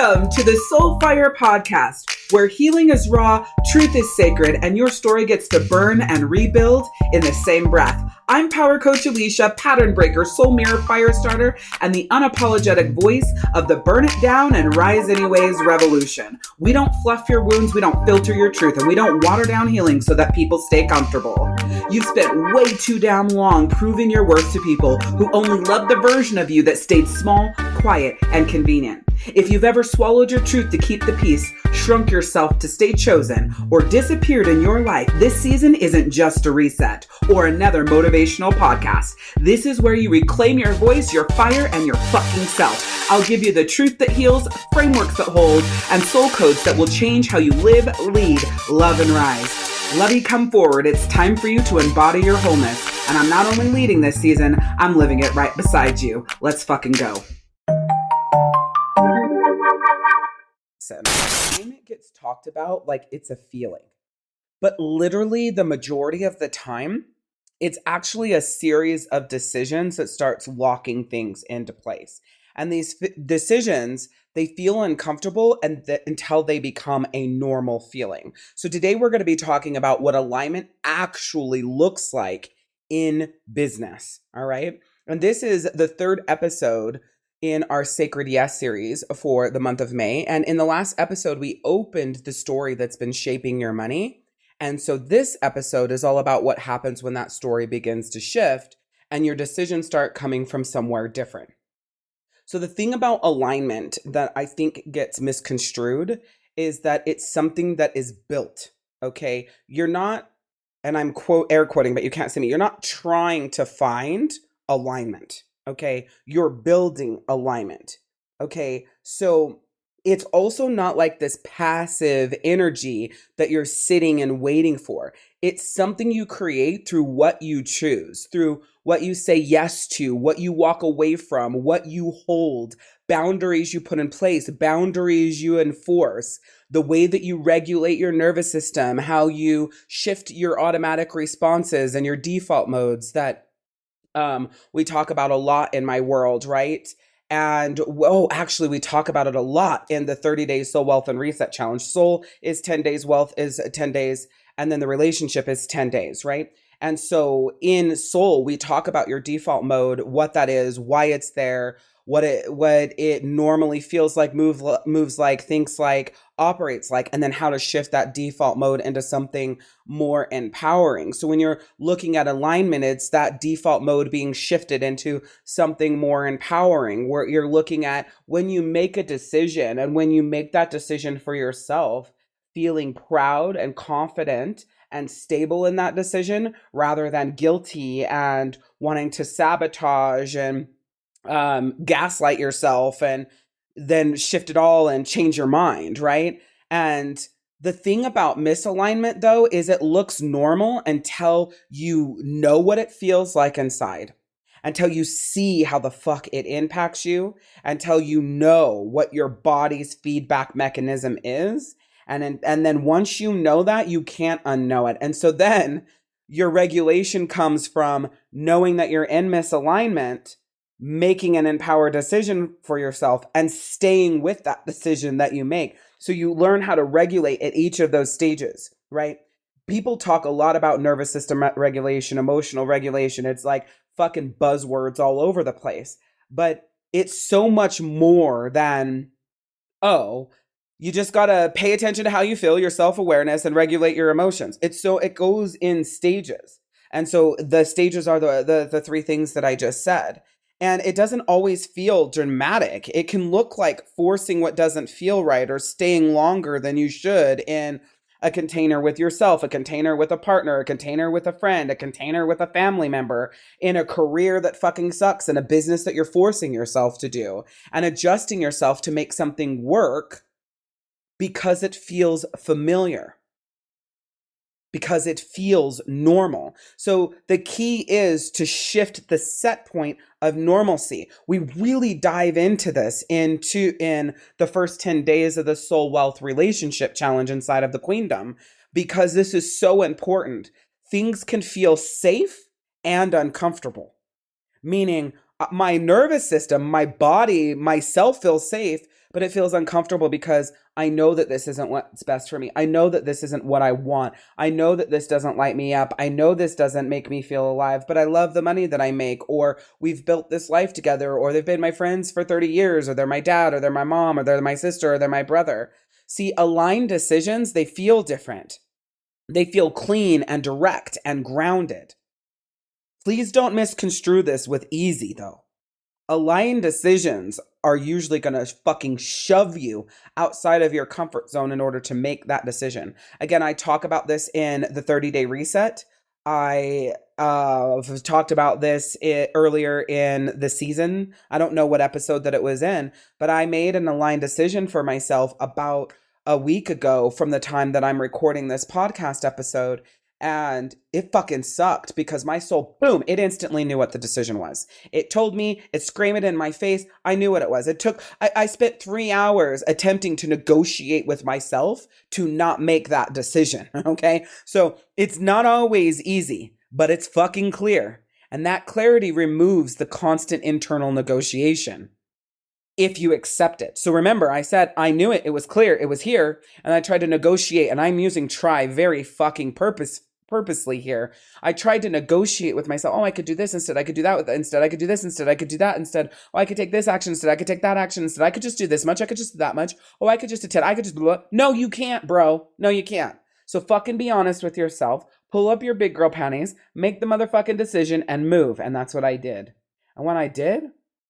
Welcome to the Soulfire Podcast, where healing is raw, truth is sacred, and your story gets to burn and rebuild in the same breath. I'm Power Coach Alishia, pattern breaker, soul mirror, fire starter, and the unapologetic voice of the burn it down and rise anyways revolution. We don't fluff your wounds, we don't filter your truth, and we don't water down healing so that people stay comfortable. You've spent way too damn long proving your worth to people who only love the version of you that stayed small, quiet, and convenient. If you've ever swallowed your truth to keep the peace, shrunk yourself to stay chosen, or disappeared in your life, this season isn't just a reset or another motivational podcast. This is where you reclaim your voice, your fire, and your fucking self. I'll give you the truth that heals, frameworks that hold, and soul codes that will change how you live, lead, love, and rise. Lovey, come forward. It's time for you to embody your wholeness. And I'm not only leading this season, I'm living it right beside you. Let's fucking go. Alignment gets talked about like it's a feeling, but literally the majority of the time, it's actually a series of decisions that starts locking things into place. And these decisions, they feel uncomfortable until they become a normal feeling. So today we're going to be talking about what alignment actually looks like in business. All right. And this is the third episode in our Sacred Yes series for the month of May. And in the last episode, we opened the story that's been shaping your money. And so this episode is all about what happens when that story begins to shift and your decisions start coming from somewhere different. So the thing about alignment that I think gets misconstrued is that it's something that is built, okay? You're not, and I'm air quoting, but you can't see me, you're not trying to find alignment. Okay, you're building alignment. Okay, so it's also not like this passive energy that you're sitting and waiting for. It's something you create through what you choose, through what you say yes to, what you walk away from, what you hold, boundaries you put in place, boundaries you enforce, the way that you regulate your nervous system, how you shift your automatic responses and your default modes that we talk about a lot in my world, right? And actually we talk about it a lot in the 30 days Soul Wealth and Reset Challenge. Soul is 10 days, wealth is 10 days, and then the relationship is 10 days, right? And so in Soul, we talk about your default mode, what that is, why it's there, what it normally feels like, moves like, thinks like, operates like, and then how to shift that default mode into something more empowering. So when you're looking at alignment, it's that default mode being shifted into something more empowering, where you're looking at when you make a decision and when you make that decision for yourself, feeling proud and confident and stable in that decision rather than guilty and wanting to sabotage and gaslight yourself and then shift it all and change your mind, right? And the thing about misalignment, though, is it looks normal until you know what it feels like inside, until you see how the fuck it impacts you, until you know what your body's feedback mechanism is. And then once you know that, you can't unknow it. And so then your regulation comes from knowing that you're in misalignment, making an empowered decision for yourself and staying with that decision that you make. So you learn how to regulate at each of those stages, right? People talk a lot about nervous system regulation, emotional regulation. It's like fucking buzzwords all over the place. But it's so much more than, you just got to pay attention to how you feel, your self-awareness, and regulate your emotions. It goes in stages. And so the stages are the three things that I just said. And it doesn't always feel dramatic. It can look like forcing what doesn't feel right or staying longer than you should in a container with yourself, a container with a partner, a container with a friend, a container with a family member, in a career that fucking sucks, in a business that you're forcing yourself to do, and adjusting yourself to make something work because it feels familiar, because it feels normal. So the key is to shift the set point of normalcy. We really dive into this in the first 10 days of the Soul Wealth Relationship Challenge inside of the Queendom, because this is so important. Things can feel safe and uncomfortable, meaning my nervous system, my body, myself feels safe, but it feels uncomfortable because I know that this isn't what's best for me. I know that this isn't what I want. I know that this doesn't light me up. I know this doesn't make me feel alive, but I love the money that I make, or we've built this life together, or they've been my friends for 30 years, or they're my dad, or they're my mom, or they're my sister, or they're my brother. See, aligned decisions, they feel different. They feel clean and direct and grounded. Please don't misconstrue this with easy, though. Aligned decisions are usually going to fucking shove you outside of your comfort zone in order to make that decision. Again, I talk about this in the 30-day reset. I talked about this earlier in the season. I don't know what episode that it was in, but I made an aligned decision for myself about a week ago from the time that I'm recording this podcast episode. And it fucking sucked because my soul, boom, it instantly knew what the decision was. It told me, it screamed it in my face. I knew what it was. I spent 3 hours attempting to negotiate with myself to not make that decision. Okay. So it's not always easy, but it's fucking clear. And that clarity removes the constant internal negotiation if you accept it. So remember, I said, I knew it. It was clear. It was here. And I tried to negotiate, and I'm using try very fucking purposely here. I tried to negotiate with myself. Oh, I could do this instead. I could do that instead. I could do this instead. I could do that instead. Oh, I could take this action instead. I could take that action instead. I could just do this much. I could just do that much. Oh, I could just attend. I could just blah. No, you can't, bro. No, you can't. So fucking be honest with yourself. Pull up your big girl panties, make the motherfucking decision, and move. And that's what I did. And when I did,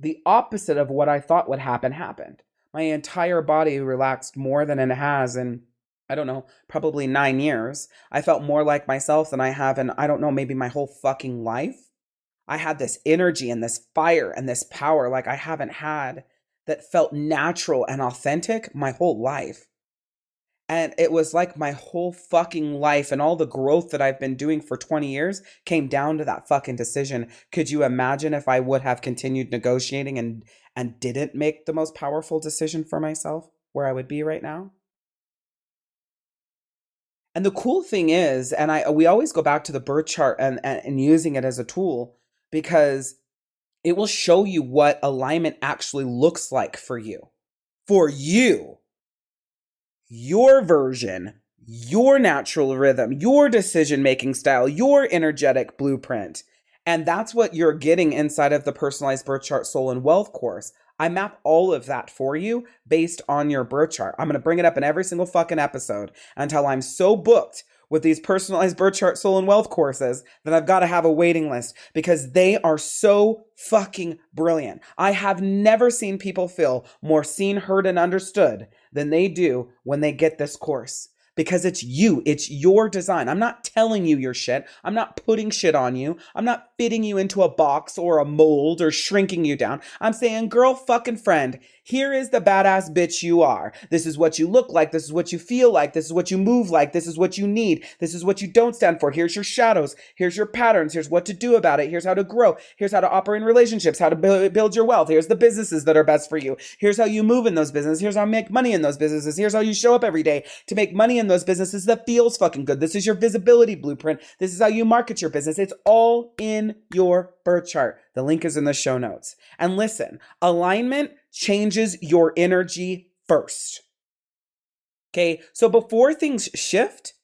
the opposite of what I thought would happen happened. My entire body relaxed more than it has in, I don't know, probably 9 years. I felt more like myself than I have in, I don't know, maybe my whole fucking life. I had this energy and this fire and this power like I haven't had, that felt natural and authentic my whole life. And it was like my whole fucking life and all the growth that I've been doing for 20 years came down to that fucking decision. Could you imagine if I would have continued negotiating and didn't make the most powerful decision for myself, where I would be right now? And the cool thing is, and we always go back to the birth chart and using it as a tool, because it will show you what alignment actually looks like for you. For you. Your version, your natural rhythm, your decision-making style, your energetic blueprint. And that's what you're getting inside of the Personalized Birth Chart Soul and Wealth course. I map all of that for you based on your birth chart. I'm going to bring it up in every single fucking episode until I'm so booked with these Personalized Birth Chart Soul and Wealth courses that I've got to have a waiting list, because they are so fucking brilliant. I have never seen people feel more seen, heard, and understood than they do when they get this course. Because it's you, it's your design. I'm not telling you your shit. I'm not putting shit on you. I'm not fitting you into a box or a mold or shrinking you down. I'm saying, girl fucking friend, here is the badass bitch you are. This is what you look like. This is what you feel like. This is what you move like. This is what you need. This is what you don't stand for. Here's your shadows. Here's your patterns. Here's what to do about it. Here's how to grow. Here's how to operate in relationships, how to build your wealth. Here's the businesses that are best for you. Here's how you move in those businesses. Here's how you make money in those businesses. Here's how you show up every day to make money in those businesses that feels fucking good. This is your visibility blueprint. This is how you market your business. It's all in your birth chart. The link is in the show notes. And listen, alignment changes your energy first. Okay, so before things shift,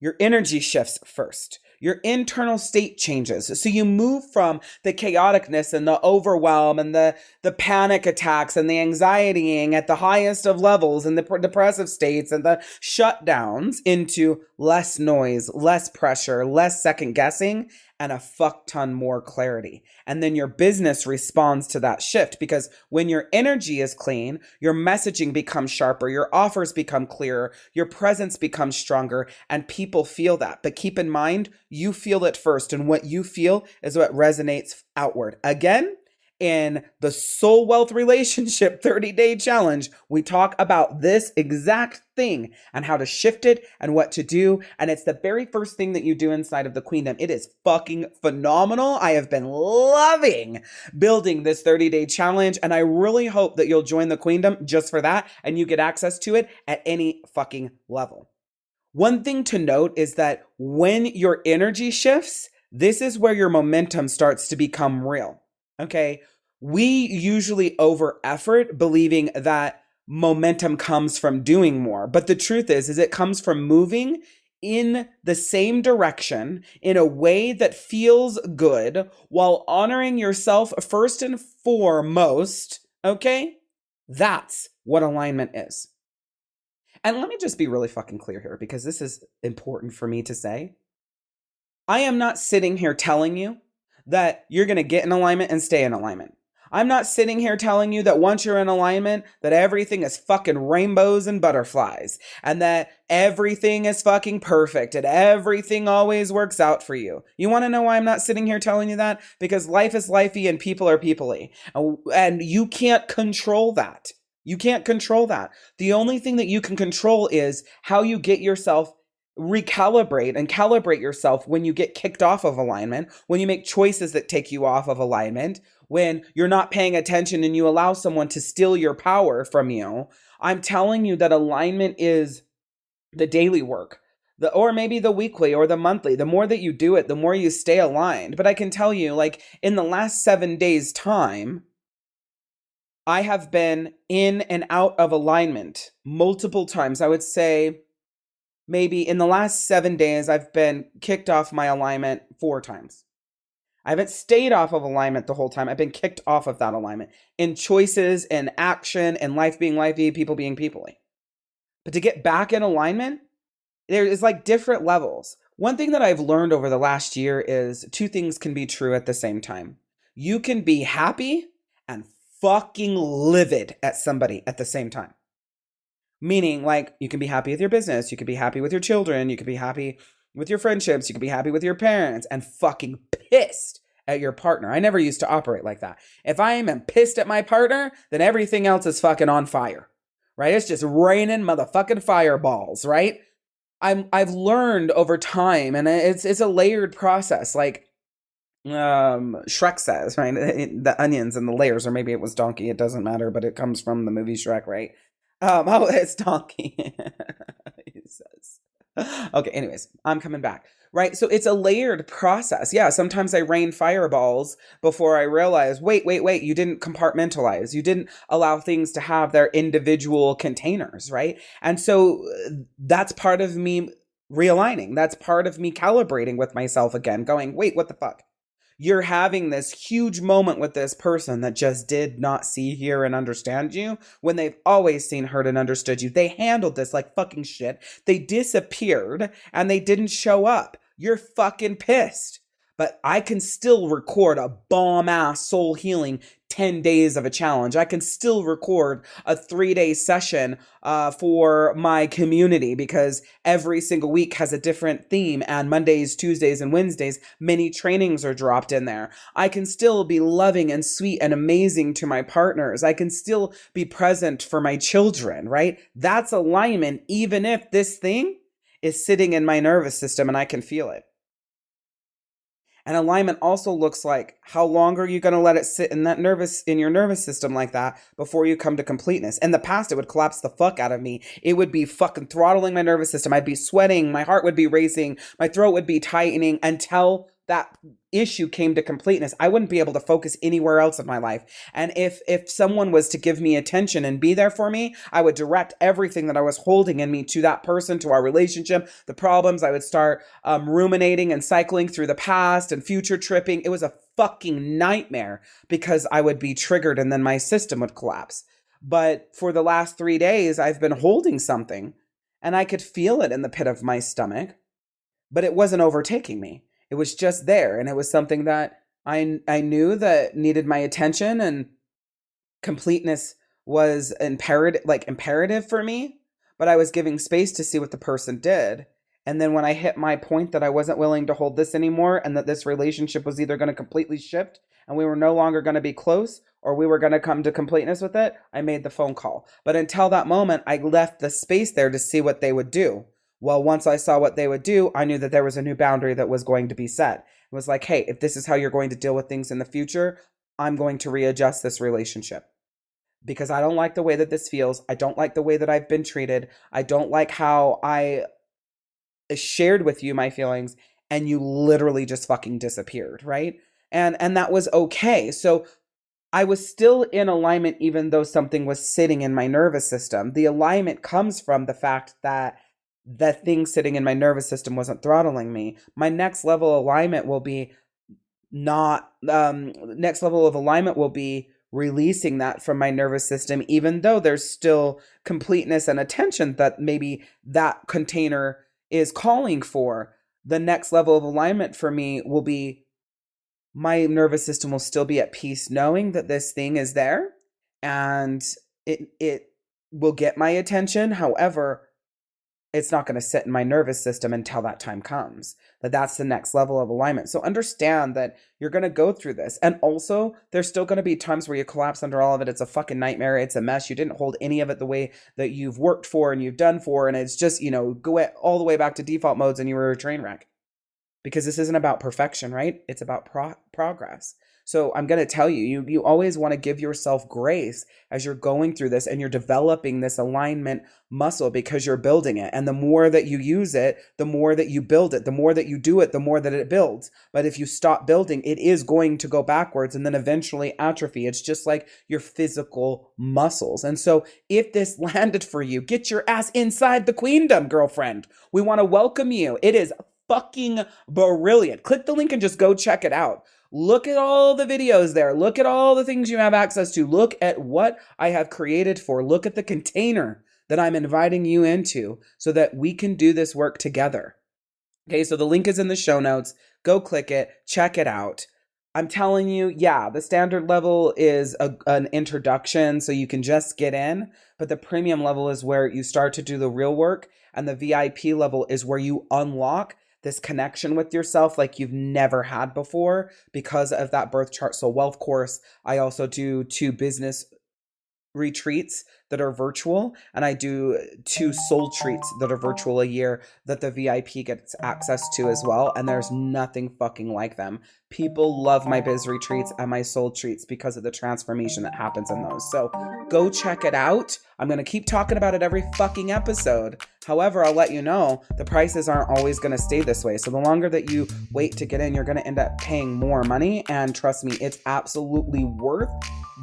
your energy shifts first. Your internal state changes. So you move from the chaoticness and the overwhelm and the panic attacks and the anxietying at the highest of levels and the depressive states and the shutdowns into less noise, less pressure, less second guessing, and a fuck ton more clarity. And then your business responds to that shift, because when your energy is clean, your messaging becomes sharper, your offers become clearer, your presence becomes stronger, and people feel that. But keep in mind, you feel it first, and what you feel is what resonates outward. Again, in the Soul Wealth Relationship 30-day challenge, we talk about this exact thing and how to shift it and what to do. And it's the very first thing that you do inside of the Queendom. It is fucking phenomenal. I have been loving building this 30-day challenge, and I really hope that you'll join the Queendom just for that, and you get access to it at any fucking level. One thing to note is that when your energy shifts, this is where your momentum starts to become real. Okay, We usually over effort believing that momentum comes from doing more. But the truth is it comes from moving in the same direction in a way that feels good while honoring yourself first and foremost. Okay? That's what alignment is. And let me just be really fucking clear here because this is important for me to say. I am not sitting here telling you that you're going to get in alignment and stay in alignment. I'm not sitting here telling you that once you're in alignment, that everything is fucking rainbows and butterflies and that everything is fucking perfect and everything always works out for you. You want to know why I'm not sitting here telling you that? Because life is lifey and people are peoply. And you can't control that. You can't control that. The only thing that you can control is how you get yourself recalibrate and calibrate yourself when you get kicked off of alignment, when you make choices that take you off of alignment, when you're not paying attention and you allow someone to steal your power from you. I'm telling you that alignment is the daily work, or maybe the weekly or the monthly. The more that you do it, the more you stay aligned. But I can tell you, like in the last 7 days' time, I have been in and out of alignment multiple times. I would say maybe in the last 7 days, I've been kicked off my alignment 4 times. I haven't stayed off of alignment the whole time. I've been kicked off of that alignment in choices and action and life being lifey, people being peoply. But to get back in alignment, there is like different levels. One thing that I've learned over the last year is 2 things can be true at the same time. You can be happy and fucking livid at somebody at the same time. Meaning, like, you can be happy with your business, you can be happy with your children, you can be happy with your friendships, you can be happy with your parents, and fucking pissed at your partner. I never used to operate like that. If I am pissed at my partner, then everything else is fucking on fire, right? It's just raining motherfucking fireballs, right? I've learned over time, and it's a layered process, like Shrek says, right? The onions and the layers, or maybe it was donkey, it doesn't matter, but it comes from the movie Shrek, right? Oh, it's donkey. He says. Okay, anyways, I'm coming back. Right? So it's a layered process. Yeah, sometimes I rain fireballs before I realize, wait, you didn't compartmentalize. You didn't allow things to have their individual containers, right? And so that's part of me realigning. That's part of me calibrating with myself again, going, wait, what the fuck? You're having this huge moment with this person that just did not see, hear, and understand you when they've always seen, heard, and understood you. They handled this like fucking shit. They disappeared and they didn't show up. You're fucking pissed. But I can still record a bomb ass soul healing 10 days of a challenge. I can still record a 3-day session for my community because every single week has a different theme, and Mondays, Tuesdays, and Wednesdays, many trainings are dropped in there. I can still be loving and sweet and amazing to my partners. I can still be present for my children, right? That's alignment, even if this thing is sitting in my nervous system and I can feel it. And alignment also looks like how long are you going to let it sit in your nervous system like that before you come to completeness. In the past, it would collapse the fuck out of me. It would be fucking throttling my nervous system. I'd be sweating. My heart would be racing. My throat would be tightening until that issue came to completeness. I wouldn't be able to focus anywhere else in my life. And if someone was to give me attention and be there for me, I would direct everything that I was holding in me to that person, to our relationship, the problems. I would start ruminating and cycling through the past and future tripping. It was a fucking nightmare because I would be triggered and then my system would collapse. But for the last 3 days, I've been holding something and I could feel it in the pit of my stomach, but it wasn't overtaking me. It was just there, and it was something that I knew that needed my attention, and completeness was imperative for me, but I was giving space to see what the person did. And then when I hit my point that I wasn't willing to hold this anymore and that this relationship was either going to completely shift and we were no longer going to be close or we were going to come to completeness with it, I made the phone call. But until that moment, I left the space there to see what they would do. Well, once I saw what they would do, I knew that there was a new boundary that was going to be set. It was like, hey, if this is how you're going to deal with things in the future, I'm going to readjust this relationship because I don't like the way that this feels. I don't like the way that I've been treated. I don't like how I shared with you my feelings and you literally just fucking disappeared, right? And that was okay. So I was still in alignment even though something was sitting in my nervous system. The alignment comes from the fact that the thing sitting in my nervous system wasn't throttling me. My next level alignment will be not next level of alignment will be releasing that from my nervous system, even though there's still completeness and attention that maybe that container is calling for. The next level of alignment for me will be my nervous system will still be at peace knowing that this thing is there and it will get my attention. However, it's not going to sit in my nervous system until that time comes. That's the next level of alignment. So understand that you're going to go through this. And also, there's still going to be times where you collapse under all of it. It's a fucking nightmare. It's a mess. You didn't hold any of it the way that you've worked for and you've done for. And it's just, go all the way back to default modes and you were a train wreck. Because this isn't about perfection, right? It's about progress. So I'm going to tell you, you always want to give yourself grace as you're going through this and you're developing this alignment muscle because you're building it. And the more that you use it, the more that you build it, the more that you do it, the more that it builds. But if you stop building, it is going to go backwards and then eventually atrophy. It's just like your physical muscles. And so if this landed for you, get your ass inside the Queendom, girlfriend. We want to welcome you. It is fucking brilliant. Click the link and just go check it out. Look at all the videos there. Look at all the things you have access to. Look at what I have created for. Look at the container that I'm inviting you into so that we can do this work together. Okay, so the link is in the show notes. Go click it. Check it out. I'm telling you, yeah, the standard level is an introduction, so you can just get in. But the premium level is where you start to do the real work. And the VIP level is where you unlock this connection with yourself like you've never had before because of that birth chart soul wealth course. I also do 2 business retreats that are virtual, and I do 2 soul treats that are virtual a year that the VIP gets access to as well. And there's nothing fucking like them. People love my biz retreats and my soul treats because of the transformation that happens in those. So go check it out. I'm going to keep talking about it every fucking episode. However, I'll let you know the prices aren't always going to stay this way. So the longer that you wait to get in, you're going to end up paying more money. And trust me, it's absolutely worth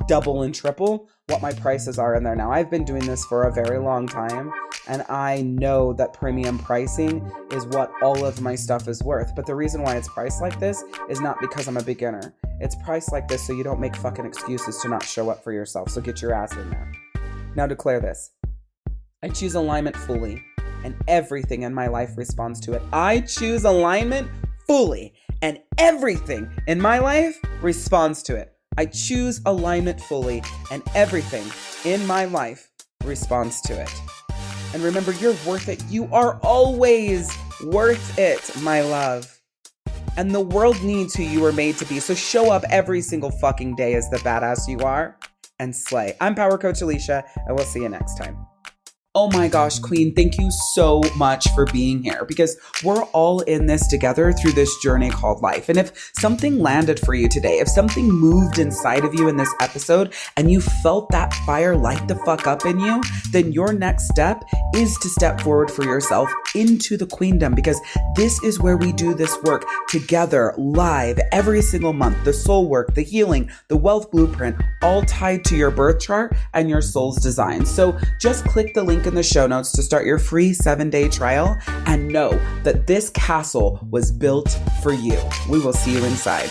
double and triple what my prices are in there now. I've been doing this for a very long time, and I know that premium pricing is what all of my stuff is worth. But the reason why it's priced like this is not because I'm a beginner. It's priced like this so you don't make fucking excuses to not show up for yourself. So get your ass in there. Now declare this. I choose alignment fully, and everything in my life responds to it. I choose alignment fully, and everything in my life responds to it. I choose alignment fully, and everything in my life responds to it. And remember, you're worth it. You are always worth it, my love. And the world needs who you were made to be. So show up every single fucking day as the badass you are and slay. I'm Power Coach Alishia, and we'll see you next time. Oh my gosh, Queen, thank you so much for being here because we're all in this together through this journey called life. And if something landed for you today, if something moved inside of you in this episode and you felt that fire light the fuck up in you, then your next step is to step forward for yourself into the Queendom, because this is where we do this work together live every single month. The soul work, the healing, the wealth blueprint, all tied to your birth chart and your soul's design. So just click the link in the show notes to start your free 7-day trial and know that this castle was built for you. We will see you inside.